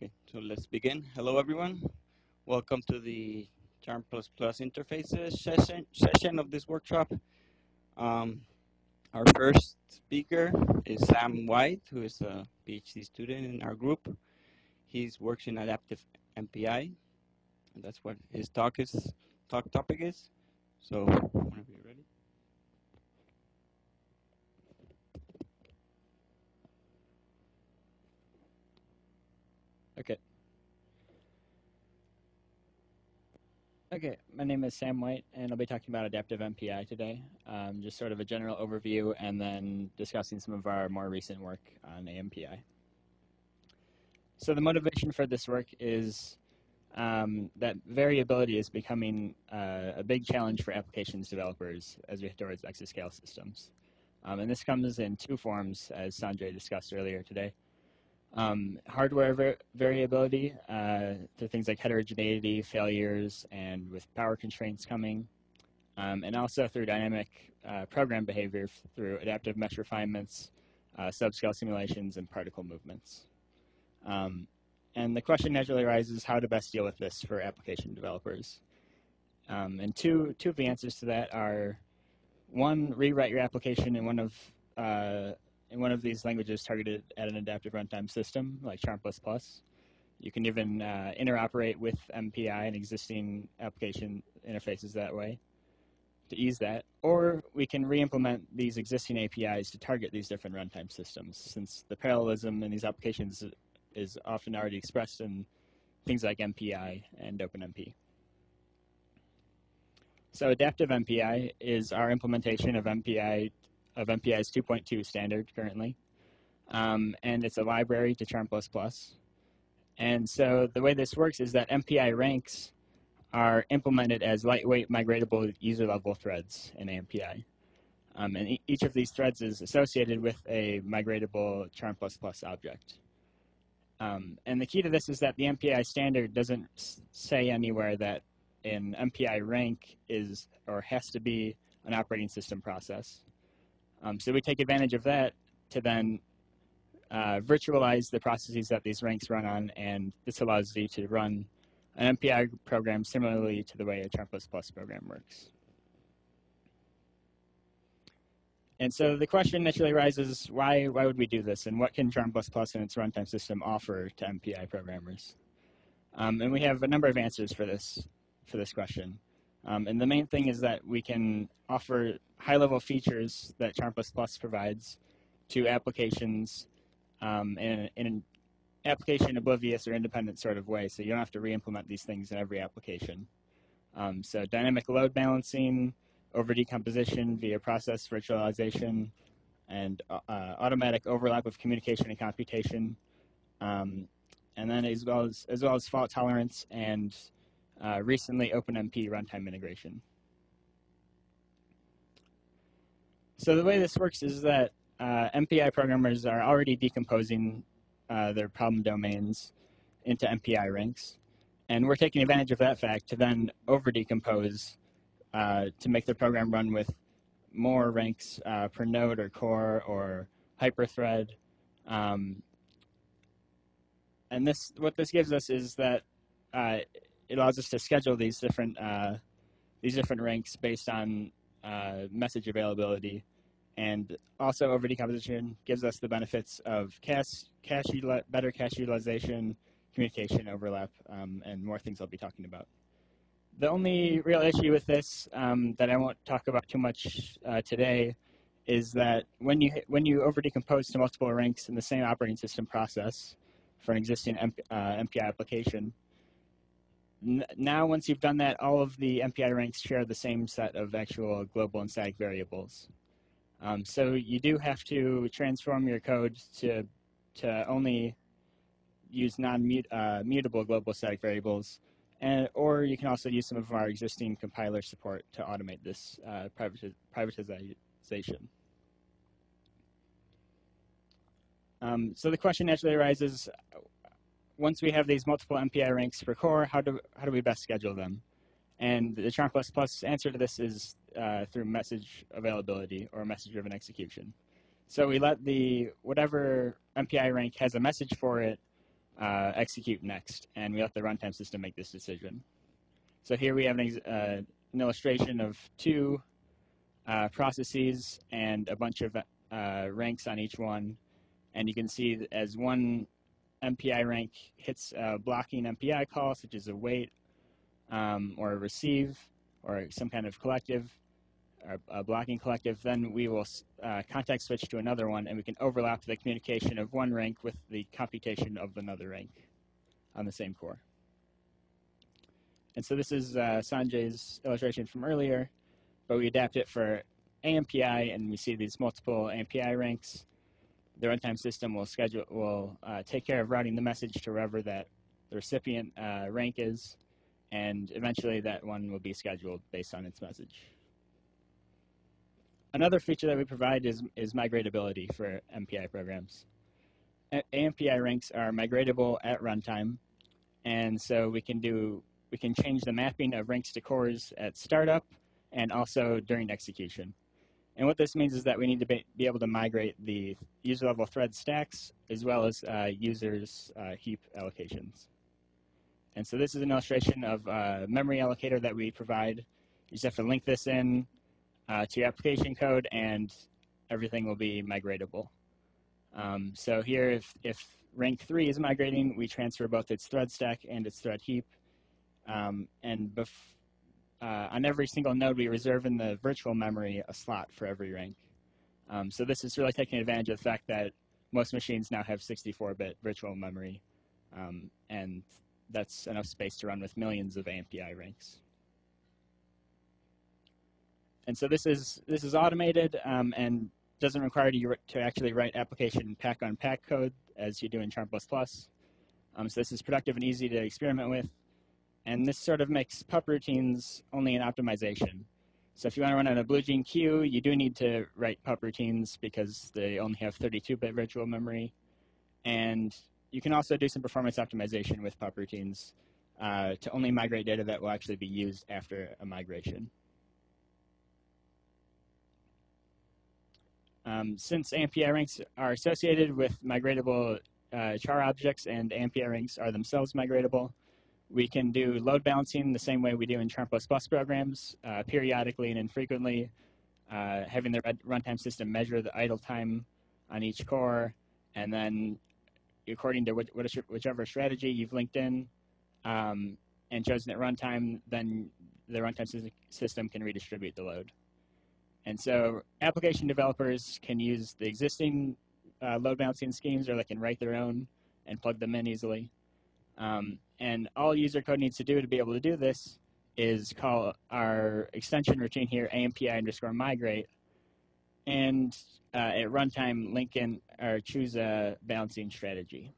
Okay, so let's begin. Hello, everyone. Welcome to the Charm++ interfaces session of this workshop. Our first speaker is Sam White, who is a PhD student in our group. He works in adaptive MPI, and that's what his topic is. So, whenever you're ready. Okay, my name is Sam White, and I'll be talking about adaptive MPI today. Just sort of a general overview, and then discussing some of our more recent work on AMPI. So the motivation for this work is that variability is becoming a big challenge for applications developers as we head towards exascale systems. And this comes in two forms, as Sanjay discussed earlier today. Hardware variability through things like heterogeneity, failures, and with power constraints coming, and also through dynamic program behavior through adaptive mesh refinements, subscale simulations, and particle movements. And the question naturally arises how to best deal with this for application developers. And two of the answers to that are, one, rewrite your application in one of these languages targeted at an adaptive runtime system, like Charm++. You can even interoperate with MPI and existing application interfaces that way to ease that. Or we can re-implement these existing APIs to target these different runtime systems, since the parallelism in these applications is often already expressed in things like MPI and OpenMP. So adaptive MPI is our implementation of MPI's 2.2 standard currently, and it's a library to Charm++. And so the way this works is that MPI ranks are implemented as lightweight migratable user-level threads in AMPI. And each of these threads is associated with a migratable Charm++ object. And the key to this is that the MPI standard doesn't say anywhere that an MPI rank is or has to be an operating system process. So we take advantage of that to then virtualize the processes that these ranks run on, and this allows you to run an MPI program similarly to the way a Charm++ program works. And so the question naturally arises, why would we do this, and what can Charm++ and its runtime system offer to MPI programmers? And we have a number of answers for this question. And the main thing is that we can offer high-level features that Charm++ provides to applications in an application-oblivious or independent sort of way, so you don't have to re-implement these things in every application. So dynamic load balancing, over-decomposition via process virtualization, and automatic overlap of communication and computation, and then as well as fault tolerance and recently OpenMP runtime integration. So the way this works is that MPI programmers are already decomposing their problem domains into MPI ranks, and we're taking advantage of that fact to then over-decompose to make the program run with more ranks per node or core or hyperthread. And what this gives us is that it allows us to schedule these different ranks based on message availability, and also over decomposition gives us the benefits of better cache utilization, communication overlap, and more things I'll be talking about. The only real issue with this that I won't talk about too much today is that when you over decompose to multiple ranks in the same operating system process for an existing MPI application, now once you've done that, all of the MPI ranks share the same set of actual global and static variables. So you do have to transform your code to only use non-mutable global static variables, or you can also use some of our existing compiler support to automate this privatization. So the question naturally arises, once we have these multiple MPI ranks for core, how do we best schedule them? And the Charm++ answer to this is through message availability or message-driven execution. So we let whatever MPI rank has a message for it execute next, and we let the runtime system make this decision. So here we have an illustration of two processes and a bunch of ranks on each one, and you can see that as one MPI rank hits a blocking MPI call, such as a wait or a receive or some kind of collective, or a blocking collective, then we will context switch to another one, and we can overlap the communication of one rank with the computation of another rank on the same core. And so this is Sanjay's illustration from earlier, but we adapt it for AMPI, and we see these multiple AMPI ranks. The runtime system will take care of routing the message to wherever that the recipient rank is, and eventually that one will be scheduled based on its message. Another feature that we provide is migratability for MPI programs. AMPI ranks are migratable at runtime, and so we can change the mapping of ranks to cores at startup and also during execution. And what this means is that we need to be able to migrate the user-level thread stacks as well as users' heap allocations. And so this is an illustration of a memory allocator that we provide. You just have to link this in to your application code, and everything will be migratable. So here, if rank 3 is migrating, we transfer both its thread stack and its thread heap. And on every single node, we reserve in the virtual memory a slot for every rank. So this is really taking advantage of the fact that most machines now have 64-bit virtual memory, and that's enough space to run with millions of AMPI ranks. And so this is automated and doesn't require you to actually write application pack-on-pack code as you do in Charm++. So this is productive and easy to experiment with. And this sort of makes pup routines only an optimization. So if you want to run on a Blue Gene queue, you do need to write pup routines because they only have 32-bit virtual memory. And you can also do some performance optimization with pup routines to only migrate data that will actually be used after a migration. Since AMPI ranks are associated with migratable char objects and AMPI ranks are themselves migratable, we can do load balancing the same way we do in Charm++ programs, periodically and infrequently, having the runtime system measure the idle time on each core, and then according to whichever strategy you've linked in and chosen at runtime, then the runtime system can redistribute the load. And so application developers can use the existing load balancing schemes, or they can write their own and plug them in easily. And all user code needs to do to be able to do this is call our extension routine here, AMPI_migrate, and at runtime link in or choose a balancing strategy.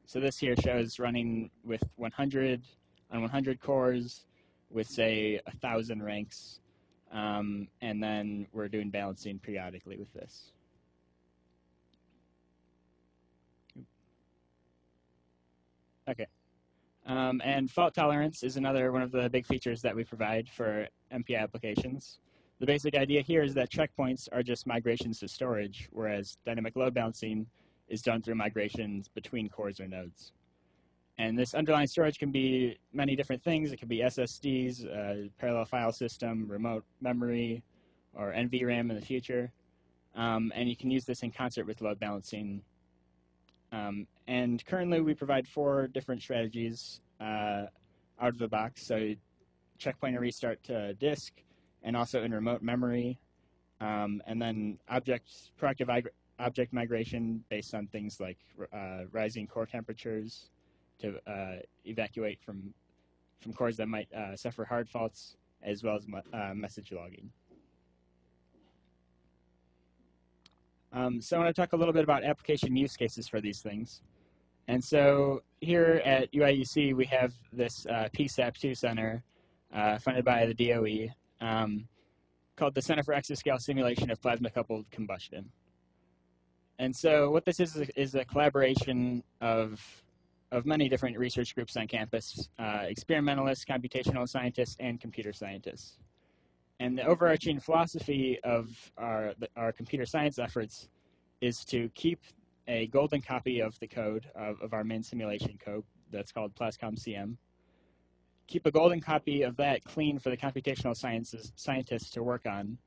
So this here shows running with 100 on 100 cores with, say, 1,000 ranks, and then we're doing balancing periodically with this. Okay. And fault tolerance is another one of the big features that we provide for MPI applications. The basic idea here is that checkpoints are just migrations to storage, whereas dynamic load balancing is done through migrations between cores or nodes. And this underlying storage can be many different things. It could be SSDs, parallel file system, remote memory, or NVRAM in the future. And you can use this in concert with load balancing. And currently we provide 4 different strategies out of the box. So checkpoint and restart to disk, and also in remote memory. And then proactive object migration based on things like rising core temperatures to evacuate from cores that might suffer hard faults, as well as message logging. So I want to talk a little bit about application use cases for these things. And so here at UIUC, we have this PSAP2 center funded by the DOE called the Center for Exascale Simulation of Plasma-Coupled Combustion. And so what this is a collaboration of many different research groups on campus, experimentalists, computational scientists, and computer scientists. And the overarching philosophy of our computer science efforts is to keep a golden copy of the code of our main simulation code that's called PlasCom-CM. Keep a golden copy of that clean for the computational scientists to work on,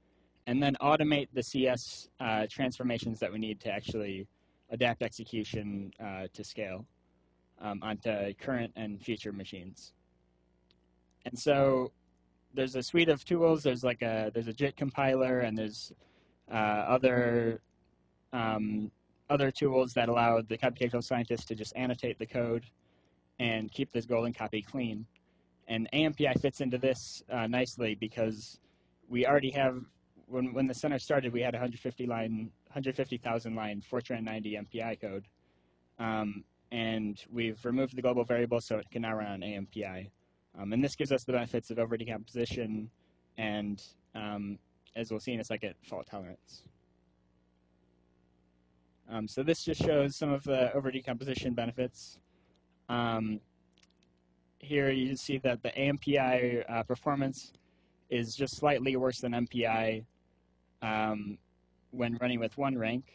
and then automate the CS transformations that we need to actually adapt execution to scale onto current and future machines. And so there's a suite of tools. There's a JIT compiler, and there's other tools that allow the computational scientists to just annotate the code and keep this golden copy clean. And AMPI fits into this nicely because we already have, when the center started, we had 150,000 line Fortran 90 MPI code. And we've removed the global variable so it can now run on AMPI. And this gives us the benefits of over decomposition and, as we'll see in a second, fault tolerance. So this just shows some of the over decomposition benefits. Here you see that the AMPI performance is just slightly worse than MPI when running with one rank.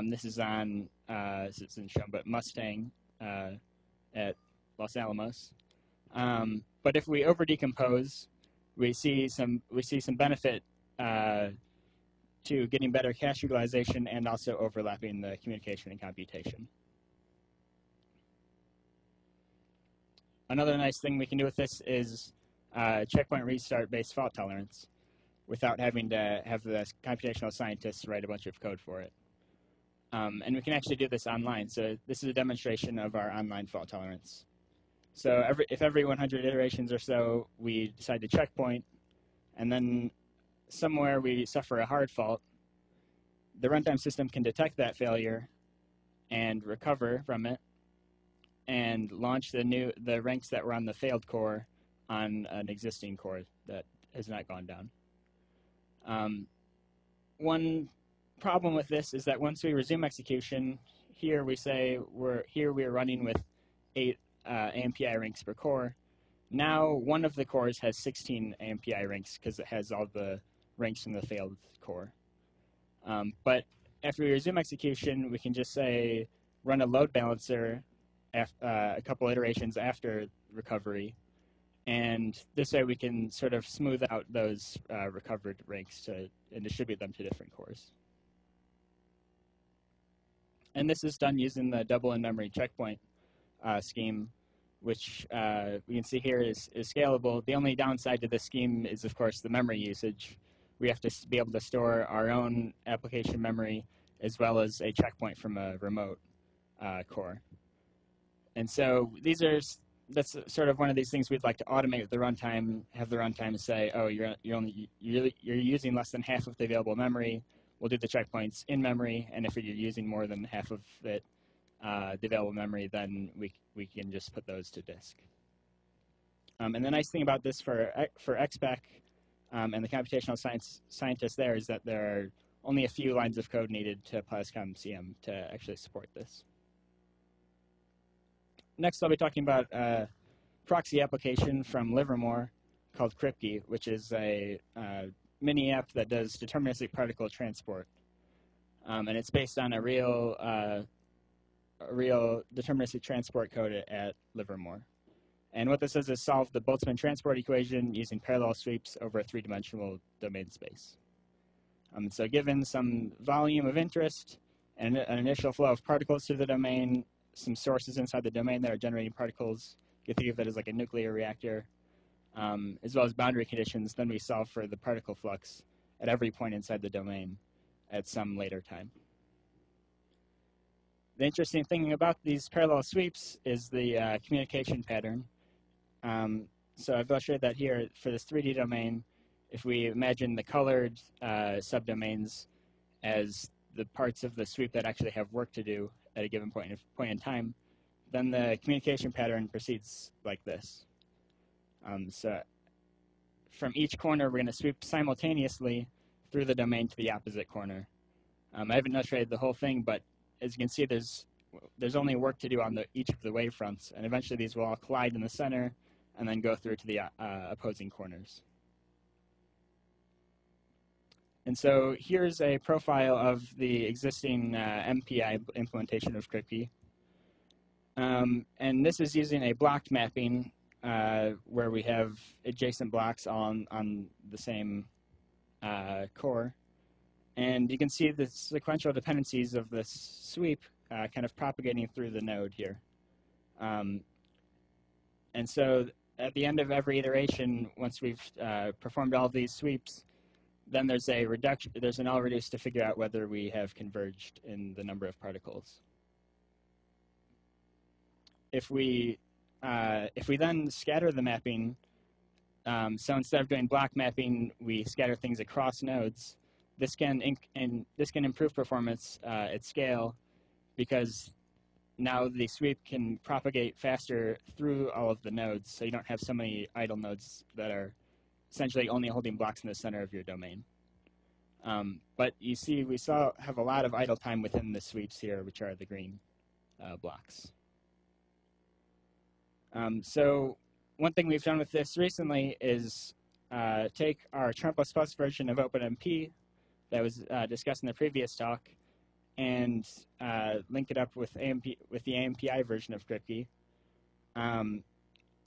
This is on, this isn't shown, but Mustang at Los Alamos. But if we over decompose, we see some benefit to getting better cache utilization and also overlapping the communication and computation. Another nice thing we can do with this is checkpoint restart based fault tolerance without having to have the computational scientists write a bunch of code for it. And we can actually do this online. So this is a demonstration of our online fault tolerance. So if every 100 iterations or so we decide to checkpoint, and then somewhere we suffer a hard fault, the runtime system can detect that failure and recover from it and launch the ranks that were on the failed core on an existing core that has not gone down. One problem with this is that once we resume execution, here we say we're running with 8 AMPI ranks per core. Now one of the cores has 16 AMPI ranks because it has all the ranks from the failed core. But after we resume execution, we can just say run a load balancer a couple iterations after recovery, and this way we can sort of smooth out those recovered ranks and distribute them to different cores. And this is done using the double in-memory checkpoint scheme, which we can see here is scalable. The only downside to this scheme is, of course, the memory usage. We have to be able to store our own application memory as well as a checkpoint from a remote core. And so that's sort of one of these things we'd like to automate with the runtime. Have the runtime say, oh, you're using less than half of the available memory. We'll do the checkpoints in memory, and if you're using more than half of it, the available memory, then we can just put those to disk. And the nice thing about this for XPac and the computational scientists there is that there are only a few lines of code needed to PlasCom-CM to actually support this. Next, I'll be talking about a proxy application from Livermore called Kripke, which is a mini app that does deterministic particle transport. And it's based on a real deterministic transport code at Livermore. And what this does is solve the Boltzmann transport equation using parallel sweeps over a 3-dimensional domain space. So given some volume of interest and an initial flow of particles through the domain, some sources inside the domain that are generating particles, you can think of it as like a nuclear reactor, as well as boundary conditions, then we solve for the particle flux at every point inside the domain at some later time. The interesting thing about these parallel sweeps is the communication pattern. So I've illustrated that here for this 3D domain. If we imagine the colored subdomains as the parts of the sweep that actually have work to do at a given point in time, then the communication pattern proceeds like this. So from each corner, we're going to sweep simultaneously through the domain to the opposite corner. I haven't illustrated the whole thing, but as you can see, there's only work to do on each of the wavefronts, and eventually these will all collide in the center and then go through to the opposing corners. And so here's a profile of the existing MPI implementation of Kripke. And this is using a block mapping where we have adjacent blocks on the same core. And you can see the sequential dependencies of this sweep kind of propagating through the node here. And so at the end of every iteration, once we've performed all of these sweeps, then there's a reduction. There's an L reduce to figure out whether we have converged in the number of particles. If we then scatter the mapping, so instead of doing block mapping, we scatter things across nodes. This can improve performance at scale because now the sweep can propagate faster through all of the nodes, so you don't have so many idle nodes that are essentially only holding blocks in the center of your domain. But you see, we have a lot of idle time within the sweeps here, which are the green blocks. So one thing we've done with this recently is take our Charm++ version of OpenMP that was discussed in the previous talk and link it up with the AMPI version of Kripke, and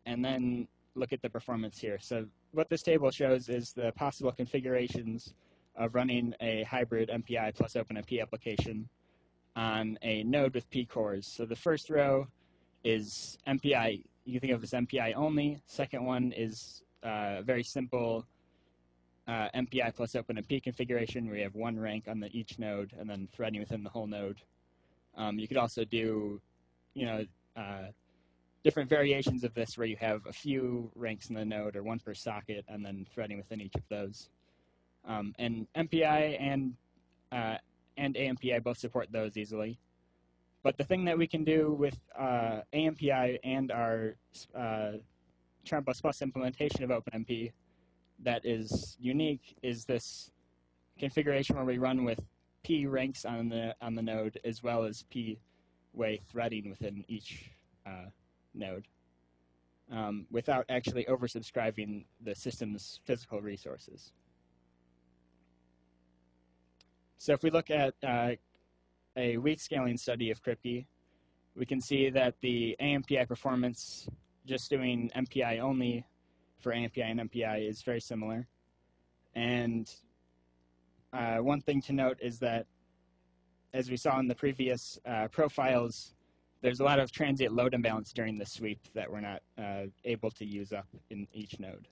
then look at the performance here. So what this table shows is the possible configurations of running a hybrid MPI plus OpenMP application on a node with P cores. So the first row is MPI. You can think of it as MPI only. Second one is very simple MPI plus OpenMP configuration where you have one rank on each node and then threading within the whole node. You could also do, different variations of this where you have a few ranks in the node or one per socket and then threading within each of those. And MPI and AMPI both support those easily. But the thing that we can do with AMPI and our Charm++ implementation of OpenMP that is unique is this configuration where we run with P ranks on the node as well as P way threading within each node without actually oversubscribing the system's physical resources. So if we look at a weak scaling study of Kripke, we can see that the AMPI performance just doing MPI only for AMPI and MPI is very similar. And one thing to note is that, as we saw in the previous profiles, there's a lot of transient load imbalance during the sweep that we're not able to use up in each node.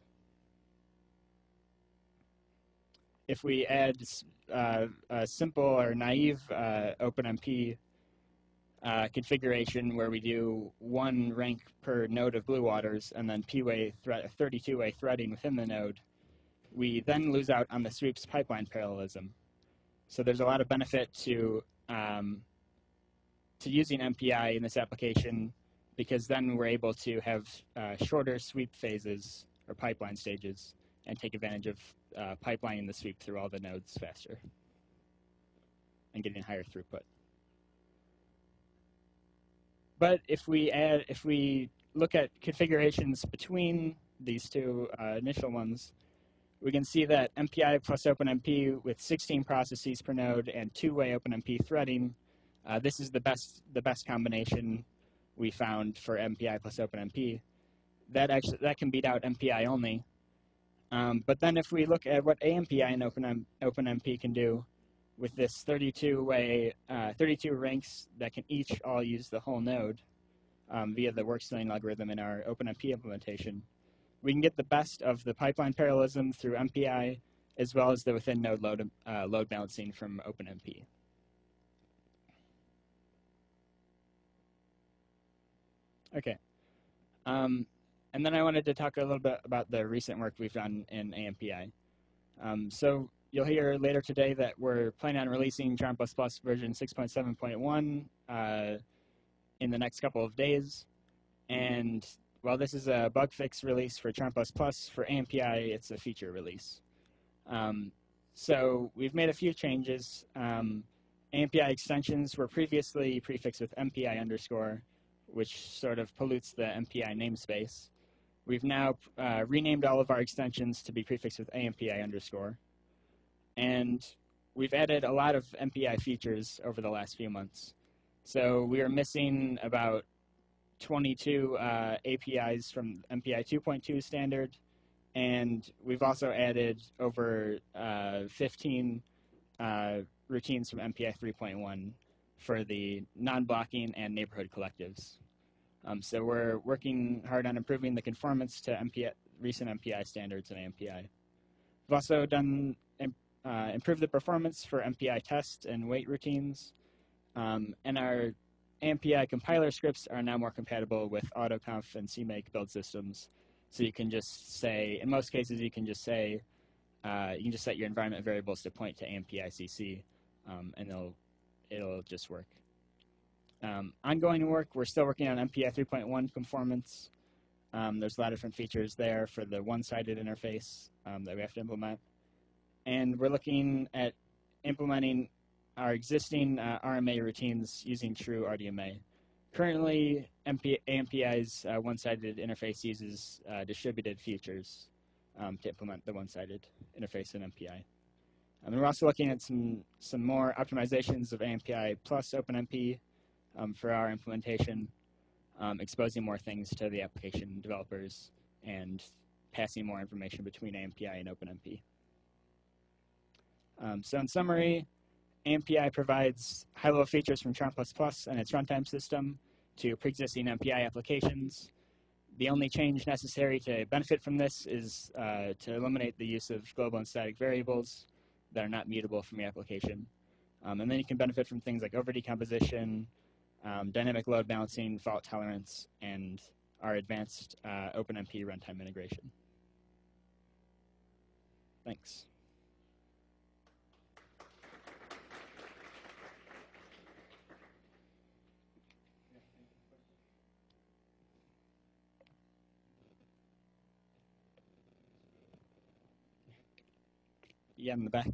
If we add a simple or naive OpenMP configuration where we do one rank per node of blue waters and then P-way 32-way threading within the node, we then lose out on the sweep's pipeline parallelism. So there's a lot of benefit to using MPI in this application because then we're able to have shorter sweep phases or pipeline stages and take advantage of pipelining the sweep through all the nodes faster and getting higher throughput. But if we look at configurations between these two initial ones, we can see that MPI plus OpenMP with 16 processes per node and two-way OpenMP threading, this is the best combination we found for MPI plus OpenMP. That can beat out MPI only. But then if we look at what AMPI and OpenMP can do with this 32 ranks that can each all use the whole node via the work scaling algorithm in our OpenMP implementation, we can get the best of the pipeline parallelism through MPI as well as the within node load balancing from OpenMP. Okay. And then I wanted to talk a little bit about the recent work we've done in AMPI. So you'll hear later today that we're planning on releasing Charm++ version 6.7.1 in the next couple of days. And while this is a bug fix release for Charm++, for AMPI, it's a feature release. So we've made a few changes. AMPI extensions were previously prefixed with MPI underscore, which sort of pollutes the MPI namespace. We've now renamed all of our extensions to be prefixed with AMPI underscore. And we've added a lot of MPI features over the last few months. So we are missing about 22 APIs from MPI 2.2 standard, and we've also added over 15 routines from MPI 3.1 for the non-blocking and neighborhood collectives. So we're working hard on improving the conformance to recent MPI standards in AMPI. We've also done improved the performance for MPI test and wait routines, and our AMPI compiler scripts are now more compatible with AutoConf and CMake build systems. So you can just say, in most cases, you can just say, you can just set your environment variables to point to AMPI CC, and it'll just work. Ongoing work, we're still working on MPI 3.1 conformance. There's a lot of different features there for the one-sided interface that we have to implement. And we're looking at implementing our existing RMA routines using true RDMA. Currently, AMPI's one-sided interface uses distributed features to implement the one-sided interface in MPI. And we're also looking at some more optimizations of AMPI plus OpenMP for our implementation, exposing more things to the application developers and passing more information between AMPI and OpenMP. So in summary, AMPI provides high-level features from Charm++ and its runtime system to pre-existing MPI applications. The only change necessary to benefit from this is to eliminate the use of global and static variables that are not mutable from your application. And then you can benefit from things like over-decomposition, dynamic load balancing, fault tolerance, and our advanced OpenMP runtime integration. Thanks. Yeah, in the back.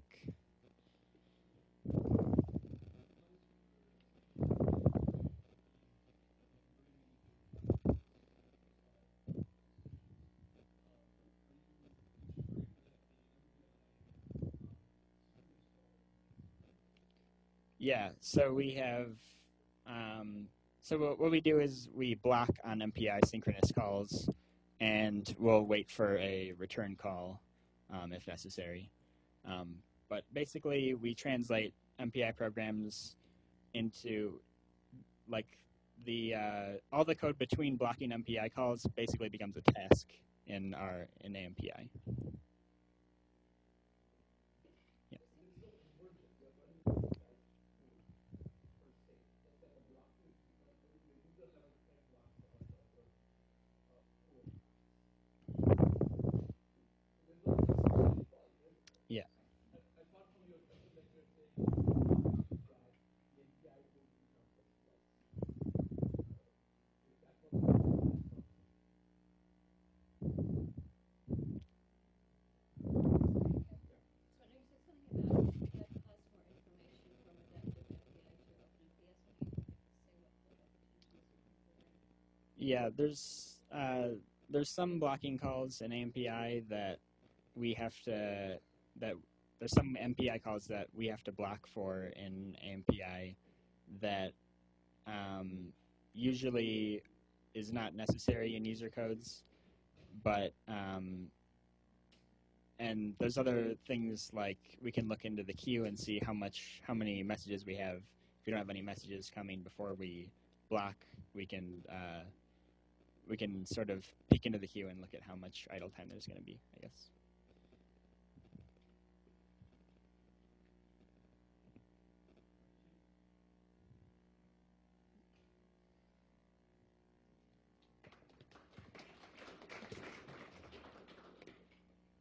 Yeah, so we have, so what we do is we block on MPI synchronous calls, and we'll wait for a return call if necessary. But basically, we translate MPI programs into, like, all the code between blocking MPI calls basically becomes a task in AMPI. Yeah. Yeah, there's some blocking calls in AMPI that we have to there's some MPI calls that we have to block for in AMPI that usually is not necessary in user codes, but and there's other things like we can look into the queue and see how many messages we have. If we don't have any messages coming before we block, we can sort of peek into the queue and look at how much idle time there's going to be, I guess.